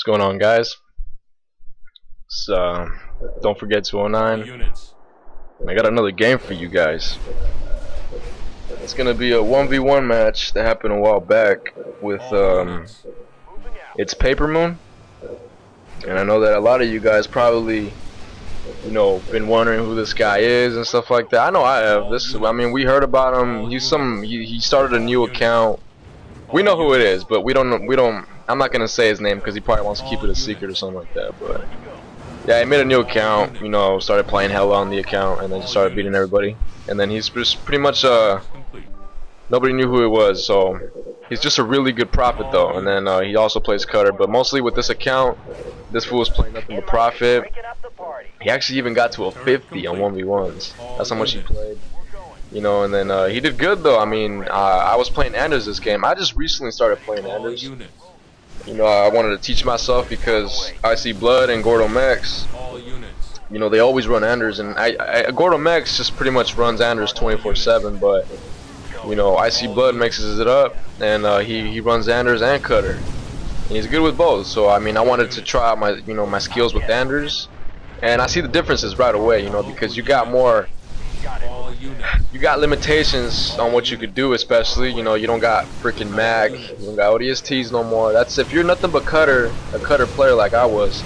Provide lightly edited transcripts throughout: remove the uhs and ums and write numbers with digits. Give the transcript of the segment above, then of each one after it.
going on, guys? So, don't forget 209. I got another game for you guys. It's gonna be a 1v1 match that happened a while back with it's Paper MooN, and I know that a lot of you guys probably, been wondering who this guy is and stuff like that. I know I have. I mean, we heard about him. He started a new account. We know who it is, but we don't. I'm not gonna say his name because he probably wants to keep it a secret or something like that. But yeah, he made a new account. Started playing hella on the account, and then just started beating everybody. And then he's just pretty much nobody knew who it was. So he's just a really good prophet though. And then he also plays cutter, but mostly with this account, this fool is playing nothing but prophet. He actually even got to a 50 on 1v1s. That's how much he played. And then he did good though. I mean, I was playing Anders this game. I just recently started playing Anders. I wanted to teach myself because iTz Blood and Gordo Max, they always run Anders, and Gordo Max just pretty much runs Anders 24/7. But iTz Blood mixes it up, and he runs Anders and Cutter, and he's good with both. So I mean, I wanted to try out my my skills with Anders, and I see the differences right away. Because you got limitations on what you could do, especially you don't got freaking mag, you don't got ODSTs no more. That's if you're nothing but a cutter player like I was,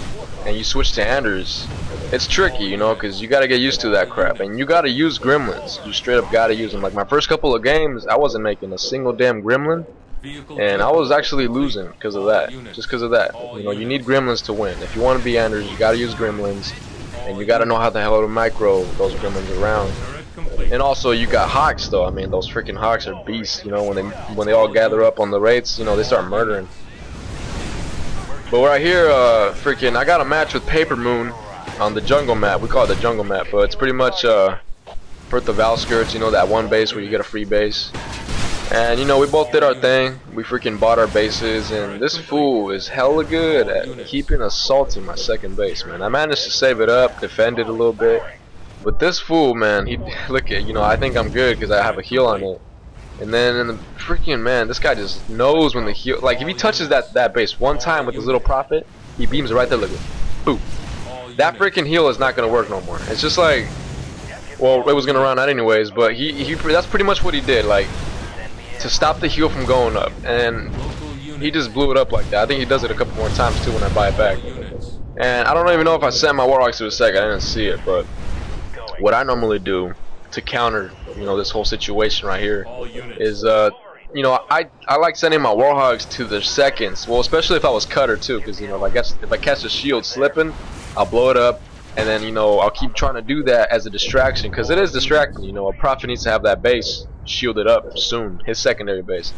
and you switch to Anders, it's tricky, because you gotta get used to that crap, and you gotta use gremlins. You straight up gotta use them. Like my first couple of games, I wasn't making a single damn gremlin, and I was actually losing because of that. Just because of that. You need gremlins to win. If you want to be Anders, you gotta use gremlins, and you gotta know how the hell to micro those gremlins around. And also you got hawks though. I mean, those freaking hawks are beasts. When they all gather up on the raids, they start murdering. But right here, I got a match with Paper MooN on the jungle map. We call it the jungle map, but it's pretty much Perth of Outskirts. That one base where you get a free base. And we both did our thing. We freaking bought our bases, and this fool is hella good at keeping assaulting my second base, man. I managed to save it up, defend it a little bit. But this fool, man, look at, I think I'm good because I have a heal on it. And then in the freaking, man, this guy just knows when the heal, like if he touches that base one time with his little prophet, he beams right there, look at it. Boom. That freaking heal is not going to work no more. It's just like, well, it was going to run out anyways, but that's pretty much what he did, like, to stop the heal from going up. And he just blew it up like that. I think he does it a couple more times too when I buy it back. And I don't even know if I sent my Warhawks to a sec, I didn't see it, but what I normally do to counter, this whole situation right here is, I like sending my Warhogs to their seconds. Well, especially if I was cutter too, because if I catch a shield slipping, I'll blow it up, and then I'll keep trying to do that as a distraction, because it is distracting. A prophet needs to have that base shielded up soon, his secondary base,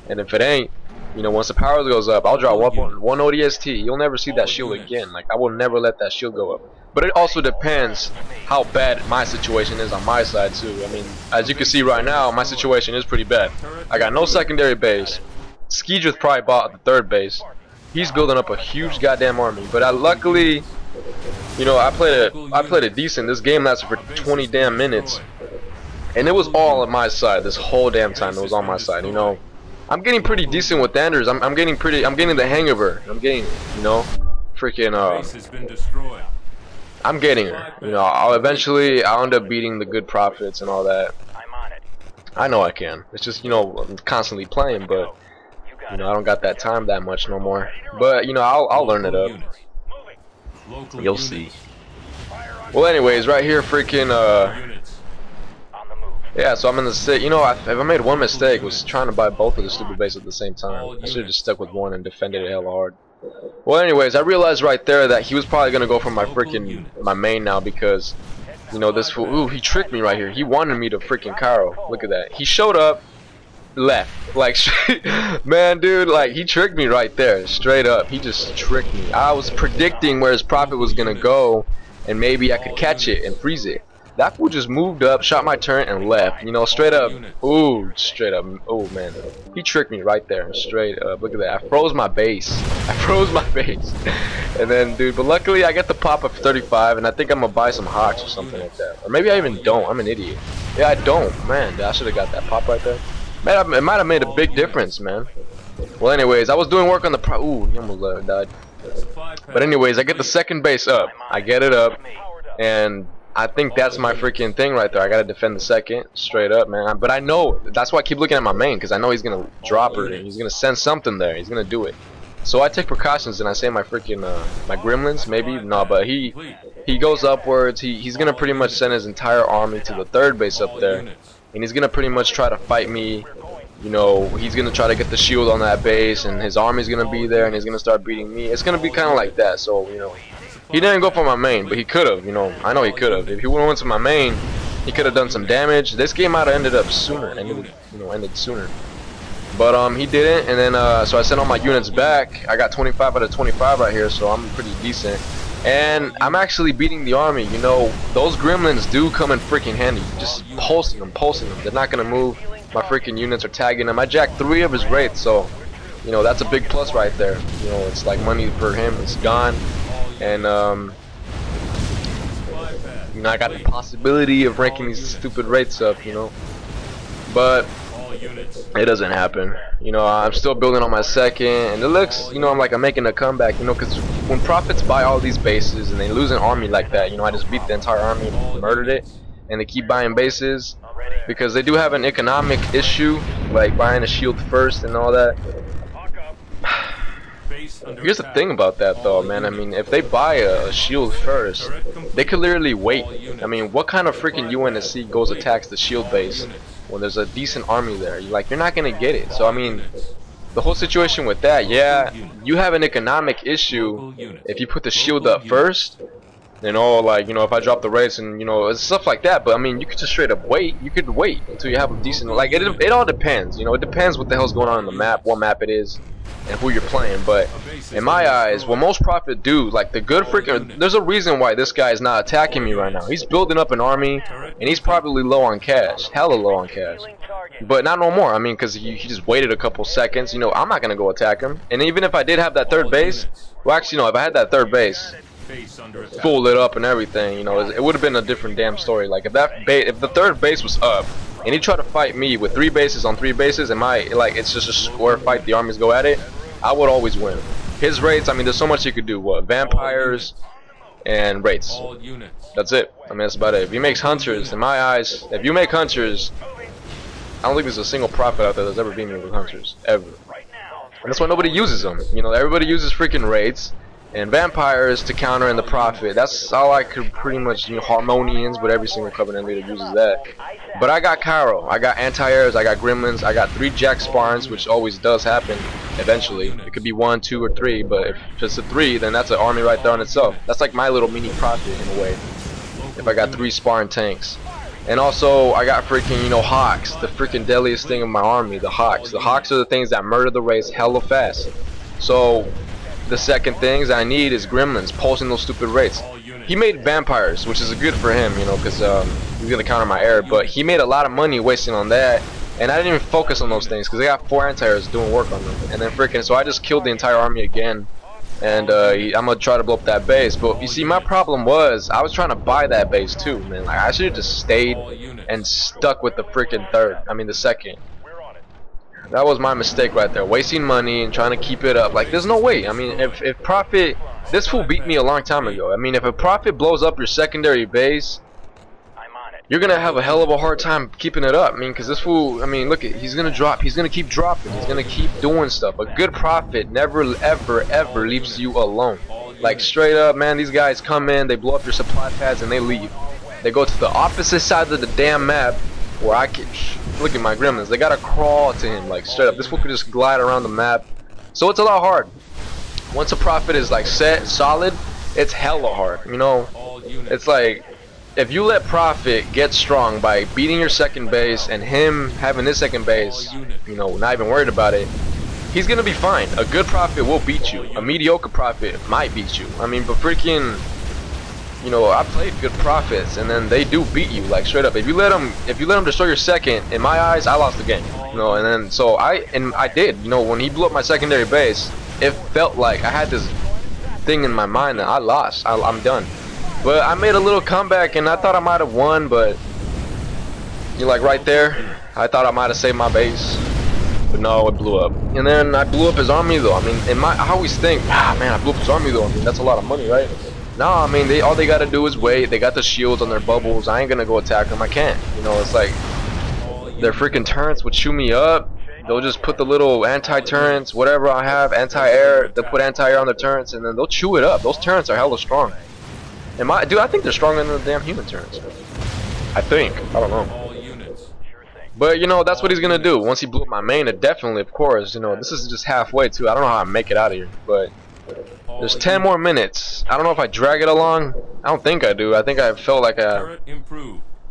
and if it ain't, once the power goes up, I'll draw one ODST. You'll never see that shield again. Like, I will never let that shield go up. But it also depends how bad my situation is on my side too. I mean, as you can see right now, my situation is pretty bad. I got no secondary base. Skeedrith probably bought the third base. He's building up a huge goddamn army. But luckily, I played it decent. This game lasted for 20 damn minutes, and it was all on my side. This whole damn time it was on my side. I'm getting pretty decent with Anders. I'm getting the hang of her. I'm getting, freaking I'm getting her. I'll end up beating the good prophets and all that. I know I can. It's just, I'm constantly playing, but I don't got that time that much no more. But I'll learn it up. You'll see. Well, anyways, right here, freaking yeah. So I'm in the city. If I made one mistake, was trying to buy both of the stupid bases at the same time. I should have just stuck with one and defended it hella hard. Well, anyways, I realized right there that he was probably gonna go for my main now, because this fool. Ooh, he tricked me right here. He wanted me to freaking Cairo. Look at that. He showed up, left. Like, man, dude, like, he tricked me right there, straight up. He just tricked me. I was predicting where his prophet was gonna go, and maybe I could catch it and freeze it. That fool just moved up, shot my turret, and left. Straight up. Ooh, straight up. Oh, man. He tricked me right there. Straight up. Look at that. I froze my base. And then, dude, but luckily I get the pop of 35, and I think I'm going to buy some hawks or something like that. Or maybe I even don't. I'm an idiot. Yeah, I don't. Man, I should have got that pop right there. Man, it might have made a big difference, man. Well, anyways, I was doing work on the ooh, he almost died. But anyways, I get the second base up. I get it up, and I think that's my freaking thing right there. I gotta defend the second straight up, man. But I know that's why I keep looking at my main, because I know he's gonna drop her. He's gonna send something there. He's gonna do it. So I take precautions and I say my freaking my gremlins maybe no, but he goes upwards. He's gonna pretty much send his entire army to the third base up there, and he's gonna pretty much try to fight me. You know, he's gonna try to get the shield on that base, and his army's gonna be there, and he's gonna start beating me. It's gonna be kind of like that. So you know, he didn't go for my main, but he could have. You know, I know he could have. If he would have went to my main, he could have done some damage. This game might have ended up sooner. Ended sooner. But he didn't, and then so I sent all my units back. I got 25 out of 25 right here, so I'm pretty decent. And I'm actually beating the army. You know, those gremlins do come in freaking handy. Just pulsing them. They're not gonna move. My freaking units are tagging them. I jacked 3 of his wraiths, so you know that's a big plus right there. You know, it's like money for him. It's gone, and you know I got the possibility of ranking these stupid wraiths up. You know, but it doesn't happen. You know, I'm still building on my second, and it looks, you know, I'm making a comeback. You know, because when Prophets buy all these bases and they lose an army like that, you know, I just beat the entire army and murdered it, and they keep buying bases because they do have an economic issue, like buying a shield first and all that. Here's the thing about that though, man. I mean, if they buy a shield first, they could literally wait. I mean, what kind of freaking UNSC goes attacks the shield base when there's a decent army there? You're not gonna get it. So I mean, the whole situation with that, yeah, you have an economic issue if you put the shield up first. You know, like, you know, if I drop the race and, you know, stuff like that. But I mean, you could just straight up wait. You could wait until you have a decent, like, it all depends. You know, it depends what the hell's going on the map, what map it is, and who you're playing. But in my eyes, what most Prophet do, like the good freaking, there's a reason why this guy is not attacking me right now. He's building up an army, and he's probably low on cash, hella low on cash. But not no more. I mean, because he just waited a couple seconds. You know, I'm not gonna go attack him. And even if I did have that third base, well, actually, no, if I had that third base full lit up and everything, you know, it would have been a different damn story. Like if the third base was up and he tried to fight me with 3 bases on 3 bases, and it's just a square fight, the armies go at it, I would always win. His raids, I mean, there's so much you could do. What, vampires and raids. That's it. I mean, that's about it. If he makes hunters, in my eyes, if you make hunters, I don't think there's a single Prophet out there that's ever beat me with hunters, ever. And that's why nobody uses them. You know, everybody uses freaking raids and vampires to counter in the Prophet. That's all I could pretty much, you know, Harmonians, but every single Covenant leader uses that. But I got Cairo, I got anti-airs, I got gremlins, I got 3 Jack Sparns, which always does happen eventually. It could be 1, 2, or 3, but if it's a 3, then that's an army right there on itself. That's like my little mini Prophet in a way, if I got 3 Sparn tanks. And also, I got freaking, you know, Hawks, the freaking deadliest thing of my army, the Hawks. The Hawks are the things that murder the race hella fast. So the second things I need is gremlins, pulsing those stupid rates. He made vampires, which is good for him, you know, because he's gonna counter my air. But he made a lot of money wasting on that, and I didn't even focus on those things because I got 4 anti-airs doing work on them. And then freaking, so I just killed the entire army again, and I'm gonna try to blow up that base. But you see, my problem was I was trying to buy that base too, man. Like I should have just stayed and stuck with the freaking the second. That was my mistake right there, wasting money and trying to keep it up. Like, there's no way. I mean, if Prophet, this fool beat me a long time ago. I mean, if a Prophet blows up your secondary base, you're gonna have a hell of a hard time keeping it up. I mean, because this fool, I mean, look, he's gonna drop, he's gonna keep dropping, he's gonna keep doing stuff. A good Prophet never, ever leaves you alone. Like, straight up, man, these guys come in, they blow up your supply pads, and they leave. They go to the opposite side of the damn map, where I can look at my gremlins. They gotta crawl to him, like straight up. This fool could just glide around the map, so it's a lot hard. Once a Prophet is like set solid, it's hella hard. You know, it's like if you let Prophet get strong by beating your second base and him having his second base, you know, not even worried about it, he's gonna be fine. A good Prophet will beat you. A mediocre Prophet might beat you. I mean, but freaking, you know, I played good Prophets, and then they do beat you, like straight up. If you let them destroy your second, in my eyes, I lost the game. You know, and then so I did. You know, when he blew up my secondary base, it felt like I had this thing in my mind that I lost. I'm done. But I made a little comeback, and I thought I might have won. But you like right there, I thought I might have saved my base. But no, it blew up. And then I blew up his army though. I mean, I always think, ah man, I blew up his army though. I mean, that's a lot of money, right? No, I mean, all they gotta do is wait. They got the shields on their bubbles. I ain't gonna go attack them. I can't. You know, it's like their freaking turrets would chew me up. They'll just put the little anti-turrets, whatever I have, anti-air. They'll put anti-air on the turrets, and then they'll chew it up. Those turrets are hella strong. Dude, I think they're stronger than the damn human turrets. I think. I don't know. But you know, that's what he's gonna do. Once he blew up my main, it definitely, of course, you know, this is just halfway too. I don't know how I make it out of here, but there's 10 more minutes. I don't know if I drag it along. I don't think I do. I think I felt like I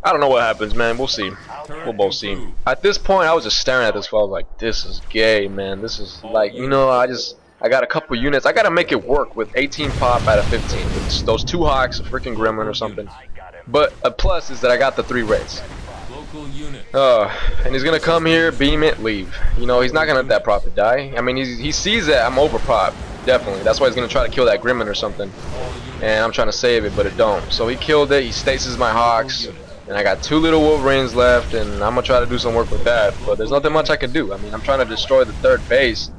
don't know what happens, man. We'll see. We'll both see. At this point, I was just staring at this file. I was like, this is gay, man. This is like, you know, I got a couple units. I gotta make it work with 18 pop out of 15. It's those 2 hawks, a freaking gremlin or something. But a plus is that I got the 3 raids. And he's gonna come here, beam it, leave. You know, he's not gonna let that prophet die. I mean, he sees that I'm over prop, definitely. That's why he's gonna try to kill that gremlin or something. And I'm trying to save it, but it don't. So he killed it. He stasis my hawks, and I got 2 little wolverines left, and I'm gonna try to do some work with that. But there's nothing much I can do. I mean, I'm trying to destroy the 3rd base.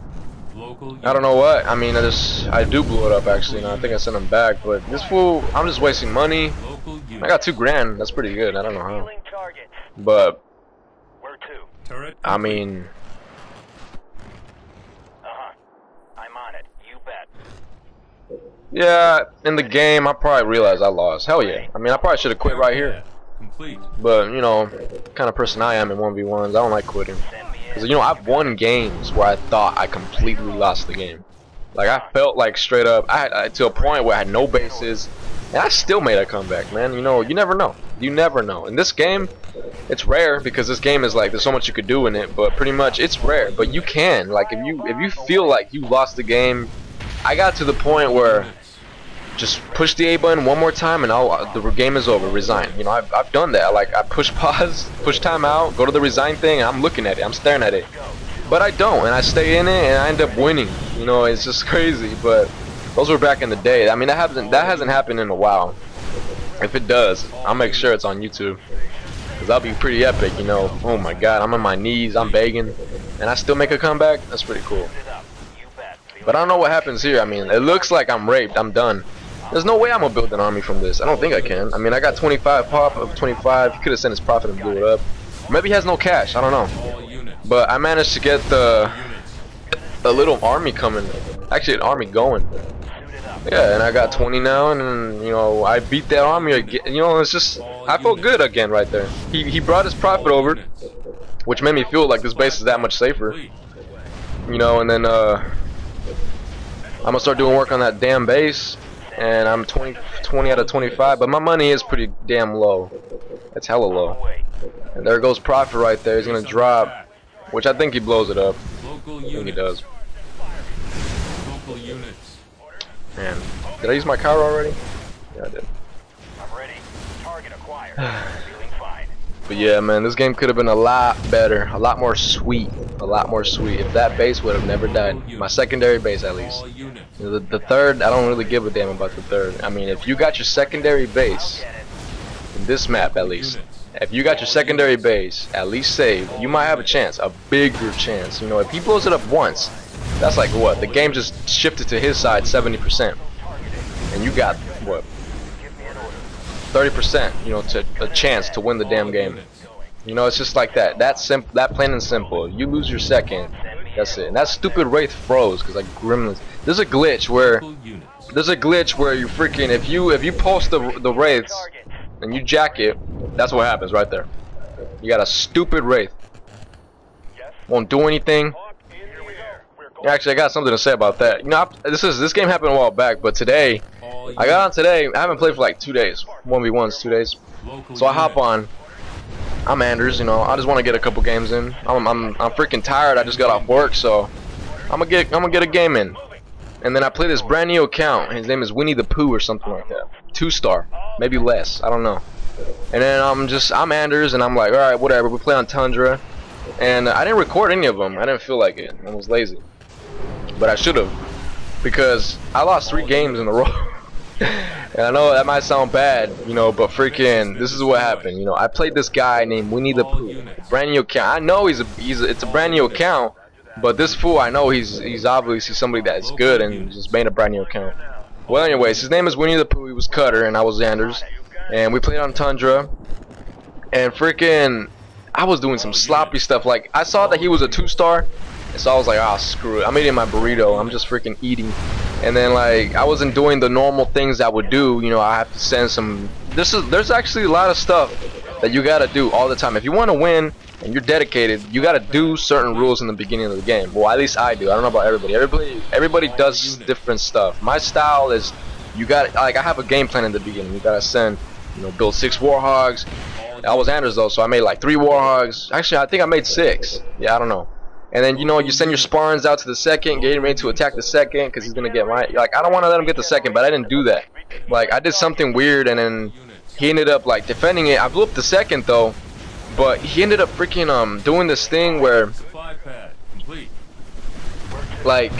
I don't know what. I mean, I do blow it up actually. And I think I sent him back, but this fool, I'm just wasting money. I got 2 grand. That's pretty good. I don't know how. But I mean, I'm on it. You bet. yeah, in the game I probably realized I lost. Hell yeah. I mean, I probably should have quit right here. But you know, kind of person I am in 1v1s, I don't like quitting. Because you know, I've won games where I thought I completely lost the game. Like I felt like straight up, I to a point where I had no bases, and I still made a comeback, man. You know, you never know. You never know. In this game, it's rare because this game is like there's so much you could do in it, but pretty much it's rare. But you can, like, if you feel like you lost the game, I got to the point where just push the A button one more time and the game is over. Resign. You know, I've done that. Like I push pause, push timeout, go to the resign thing, and I'm looking at it, I'm staring at it. But I don't, and I stay in it, and I end up winning. You know, it's just crazy. But those were back in the day. I mean, that hasn't happened in a while. If it does, I'll make sure it's on YouTube, because that'll be pretty epic, you know. Oh my god, I'm on my knees, I'm begging, and I still make a comeback. That's pretty cool. But I don't know what happens here. I mean, it looks like I'm raped. I'm done. There's no way I'm gonna build an army from this. I don't think I can. I mean, I got 25 pop of 25. He could have sent his prophet and blew it up. Maybe he has no cash. I don't know. But I managed to get a little army coming. Actually, an army going. Yeah, and I got 20 now, and you know, I beat that army again. You know, it's just, I felt good again right there. He brought his prophet over, which made me feel like this base is that much safer. You know, and then I'm gonna start doing work on that damn base, and I'm 20 out of 25, but my money is pretty damn low. It's hella low. And there goes prophet right there. He's gonna drop, which I think he blows it up. I think he does. Man, did I use my Cairo already? Yeah, I did. I'm ready. Target acquired. Feeling fine. But yeah, man, this game could have been a lot better, a lot more sweet, if that base would have never died. My secondary base, at least. You know, the 3rd, I don't really give a damn about the 3rd. I mean, if you got your secondary base in this map, at least, if you got your secondary base at least saved, you might have a chance, a bigger chance. You know, if he blows it up once, that's like what? The game just shifted to his side 70%, and you got what? 30%. You know, to a chance to win the damn game. You know, it's just like that. That plain and simple. You lose your second, that's it. And that stupid wraith froze because like gremlins. There's a glitch where you freaking if you post the wraiths and you jack it, that's what happens right there. You got a stupid wraith. Won't do anything. Actually, I got something to say about that. You know, this game happened a while back, but today, I got on today. I haven't played for like 2 days, 1v1s, 2 days. So I hop on. I'm Anders, you know. I just want to get a couple games in. I'm freaking tired. I just got off work, so I'm gonna get a game in. And then I play this brand new account. His name is Winnie the Pooh or something like that. 2-star, maybe less. I don't know. And then I'm Anders, and I'm like, all right, whatever. We play on Tundra, and I didn't record any of them. I didn't feel like it. I was lazy. But I should have, because I lost 3 games in a row. And I know that might sound bad, you know, but freaking, this is what happened. You know, I played this guy named Winnie the Pooh, brand new account. I know it's a brand new account, But this fool, I know he's obviously somebody that's good and just made a brand new account. Well, anyways, his name is Winnie the Pooh. He was Cutter, and I was Xanders, and we played on Tundra. And freaking, I was doing some sloppy stuff. Like, I saw that he was a 2-star, and so I was like, ah, screw it. I'm eating my burrito. I'm just freaking eating. And then, like, I wasn't doing the normal things I would do. You know, I have to send some. There's actually a lot of stuff that you gotta do all the time if you want to win. And you're dedicated, you gotta do certain rules in the beginning of the game. Well, at least I do. I don't know about everybody. Everybody does different stuff. My style is, you got, like, I have a game plan in the beginning. You gotta send, you know, build 6 Warhogs. I was Anders though, so I made like 3 Warhogs. Actually, I think I made 6. Yeah, I don't know. And then, you know, you send your Sparns out to the second, getting ready to attack the second, because he's gonna get my, like, I don't want to let him get the second, but I didn't do that. Like, I did something weird, and then he ended up like defending it. I blew up the second though. But he ended up freaking doing this thing where, like,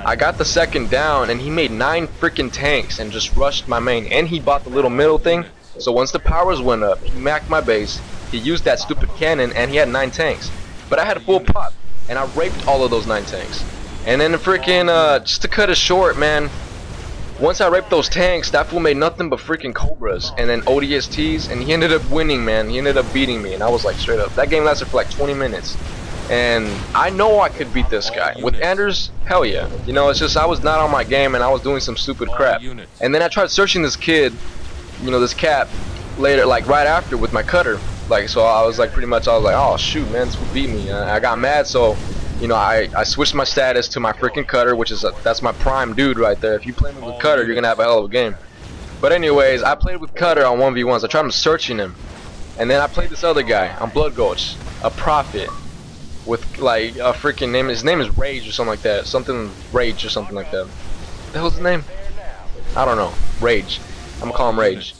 I got the second down and he made 9 freaking tanks and just rushed my main, and he bought the little middle thing. So once the powers went up, he macked my base. He used that stupid cannon and he had 9 tanks. But I had a full pop and I raped all of those 9 tanks. And then freaking just to cut it short, man. Once I raped those tanks, that fool made nothing but freaking Cobras and then ODSTs, and he ended up winning, man. He ended up beating me, and I was like, straight up. That game lasted for like 20 minutes. And I know I could beat this guy. With Anders, hell yeah. You know, it's just I was not on my game, and I was doing some stupid crap. And then I tried searching this kid, you know, this cat, later, like right after with my cutter. Like, so I was like, pretty much, I was like, oh, shoot, man, this fool beat me. I got mad, so... You know, I switched my status to my freaking cutter, which is that's my prime dude right there. If you play me with cutter, you're gonna have a hell of a game. But anyways, I played with cutter on 1v1s. I tried searching him, and then I played this other guy on Blood Gulch, a prophet with like a freaking name. His name is Rage or something like that. Something Rage or something like that. What the hell's his name? I don't know. Rage. I'm gonna call him Rage.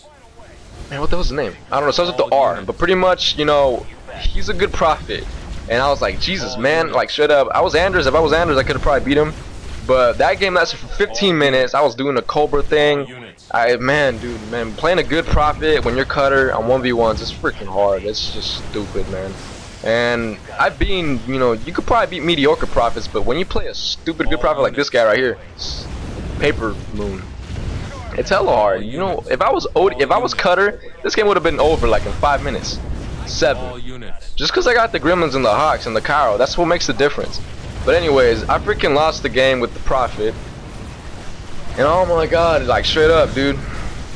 Man, what the hell's his name? I don't know. It starts with the R, but pretty much, you know, he's a good prophet. And I was like, Jesus, man, like, shut up. I was Anders. If I was Anders, I could have probably beat him. But that game lasted for 15 minutes. I was doing a Cobra thing. Man, dude, man, playing a good prophet when you're cutter on 1v1s, it's freaking hard. It's just stupid, man. And I've been, you know, you could probably beat mediocre prophets, but when you play a stupid good prophet like this guy right here, Paper MooN, it's hella hard. You know, if I was cutter, this game would have been over like in 5 minutes. 7. Just because I got the Gremlins and the Hawks and the Cairo, that's what makes the difference. But anyways, I freaking lost the game with the Prophet. And oh my god, like straight up, dude.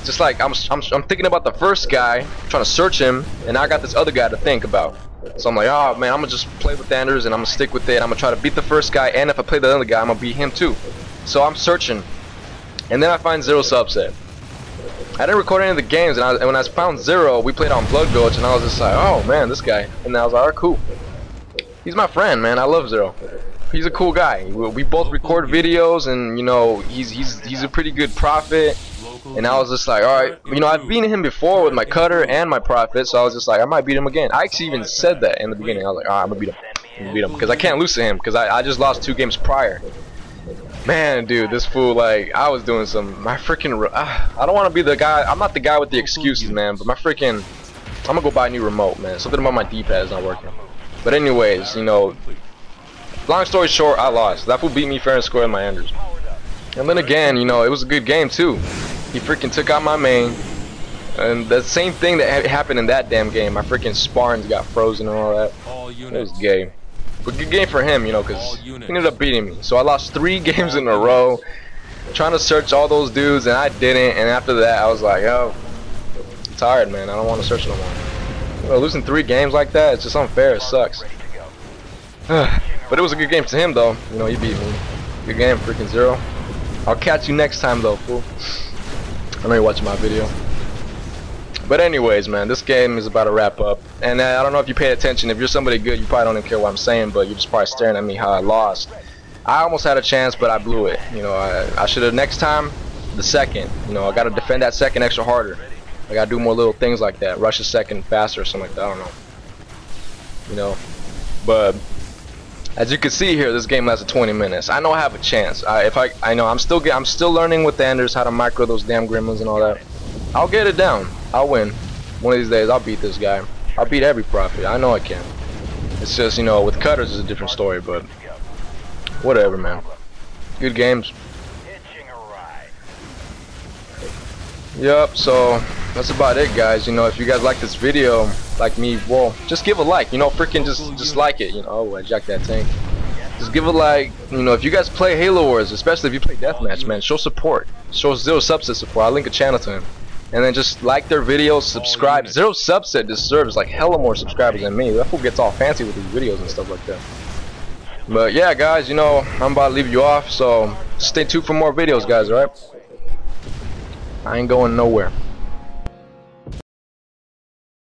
Just like I'm thinking about the first guy, trying to search him, and I got this other guy to think about. So I'm like, oh man, I'm gonna just play with Anders and I'm gonna stick with it. I'm gonna try to beat the first guy, and if I play the other guy, I'm gonna beat him too. So I'm searching, and then I find Zero Subset. I didn't record any of the games, and when I found Zero, we played on Blood Gulch, and I was just like, oh man, this guy. And I was like, alright, cool. He's my friend, man. I love Zero. He's a cool guy. We both record videos, and you know, he's a pretty good prophet. And I was just like, alright, you know, I've beaten him before with my cutter and my prophet, so I was just like, I might beat him again. I actually even said that in the beginning. I was like, alright, I'm gonna beat him. I'm gonna beat him, because I can't lose to him, because I just lost 2 games prior. Man, dude, this fool, like, I was doing my freaking, I don't want to be the guy, I'm not the guy with the excuses, man, but my freaking, I'm gonna go buy a new remote, man. Something about my D-pad is not working. But anyways, you know, long story short, I lost. That fool beat me fair and square in my Anders. And then again, you know, it was a good game, too. He freaking took out my main, and the same thing that happened in that damn game, my freaking Sparns got frozen and all that. It was gay. But good game for him, you know, because he ended up beating me. So I lost 3 games in a row, trying to search all those dudes, and I didn't. And after that, I was like, oh, I'm tired, man. I don't want to search no more. You know, losing 3 games like that, it's just unfair. It sucks. But it was a good game to him, though. You know, he beat me. Good game, freaking Zero. I'll catch you next time, though, fool. I know you're watching my video. But anyways, man, this game is about to wrap up. And I don't know if you paid attention. If you're somebody good, you probably don't even care what I'm saying, but you're just probably staring at me how I lost. I almost had a chance, but I blew it. You know, I should have next time, the second. You know, I got to defend that second extra harder. I got to do more little things like that. Rush a second faster or something like that. I don't know. You know, but as you can see here, this game lasted 20 minutes. I know I have a chance. I know I'm still learning with Anders how to micro those damn gremlins and all that. I'll get it down. I'll win. One of these days, I'll beat this guy. I'll beat every prophet. I know I can. It's just, you know, with cutters, it's a different story, but whatever, man. Good games. Hitching a ride. Yep, so that's about it, guys. You know, if you guys like this video, like me, well, just give a like. You know, freaking just like it. You know, oh, I jacked that tank. Just give a like. You know, if you guys play Halo Wars, especially if you play Deathmatch, man, show support. Show Zero Subset support. I'll link a channel to him. And then just like their videos, subscribe. Zero Subset deserves like hella more subscribers than me. That fool gets all fancy with these videos and stuff like that. But yeah, guys, you know, I'm about to leave you off, so stay tuned for more videos, guys, alright? I ain't going nowhere.